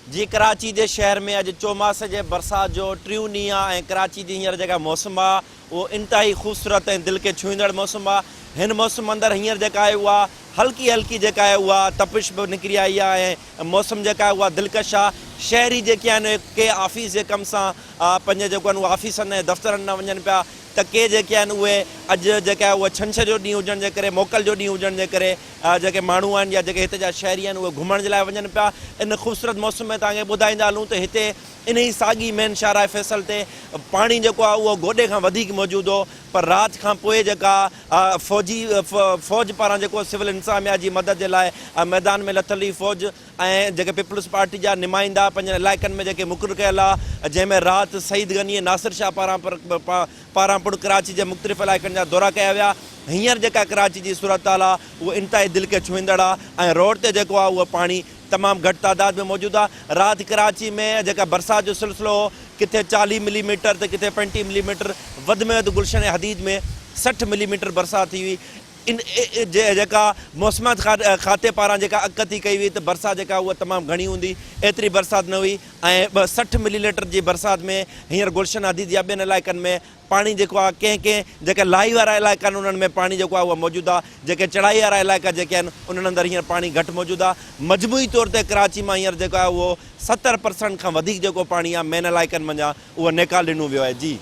जी कराची जे शहर में अॼु चौमासे जे बरसाति जो टियों ॾींहुं आहे ऐं कराची जी हींअर जेका मौसम आहे उहो इंतिहाई ख़ूबसूरत ऐं दिलि खे छुईंदड़ मौसम आहे। हिन मौसम अंदरि हींअर जेका आहे उहा हल्की हल्की जेका आहे उहा तपिश बि निकिरी आई आहे ऐं मौसम जेका आहे उहा दिलकश आहे। शहरी जेके आहिनि के ऑफिस जे कम सां पंहिंजे जेको आहिनि उहे ऑफिसनि ऐं दफ़्तरनि न वञनि पिया, त के जेके आहिनि उहे अॼु जेका आहे उहे छंछर जो ॾींहुं हुजण जे करे, मोकल जो ॾींहुं हुजण जे करे जेके माण्हू आहिनि या जेके हिते जा शहरी आहिनि उहे घुमण जे लाइ वञनि पिया। इन ख़ूबसूरत मौसम में तव्हांखे ॿुधाईंदा हलूं त हिते इन ई साॻी मेन शाहराह फैसल ते पाणी जेको आहे उहो गोॾे खां वधीक मौजूदु हो, पर राति खां पोइ जेका फ़ौज पारां जेको सिविल इंतज़ामिया जी मदद जे लाइ मैदान में लथल हुई फ़ौज ऐं जेके पीपल्स पार्टी जा नुमाइंदा पंहिंजे इलाइक़नि में जेके मुक़ररु कयल आहे, जंहिंमें राति सईद गनी नासिर शाह पारां पिणु कराची जे मुख़्तलिफ़ इलाइक़नि जा दौरा कया विया। हींअर जेका कराची जी सूरत हाल आहे उहा इंतिहाई दिलि खे छुईंदड़ आहे ऐं रोड ते जेको आहे उहो पाणी तमामु घटि तादाद में मौजूदु आहे। राति कराची में जेका बरसाति जो सिलसिलो हो, किथे 40 मिलीमीटर त किथे 35 मिलीमीटर, वधि में वधि गुलशन हदीद में 60 मिलीमीटर बरसाति थी हुई। इन जेका मौसमात खाते पारां जेका अक थी कई हुई त बरसाति जेका उहा तमामु घणी हूंदी, एतिरी बरसाति न हुई ऐं 60 मिलीलीटर जी बरसाति में हींअर गुलशन हदीद या ॿियनि इलाइक़नि में पाणी जेको आहे कंहिं जेके लाही वारा इलाइक़ा आहिनि उन्हनि में पाणी जेको आहे उहो मौजूदु आहे, जेके चढ़ाई वारा इलाइक़ा जेके आहिनि उन्हनि अंदरि हींअर पाणी घटि मौजूदु आहे। मजमूई तौर ते कराची मां हींअर जेको आहे उहो 70% खां वधीक जेको पाणी आहे मेन इलाइक़नि मंझां उहो निकाल ॾिनो वियो आहे। जी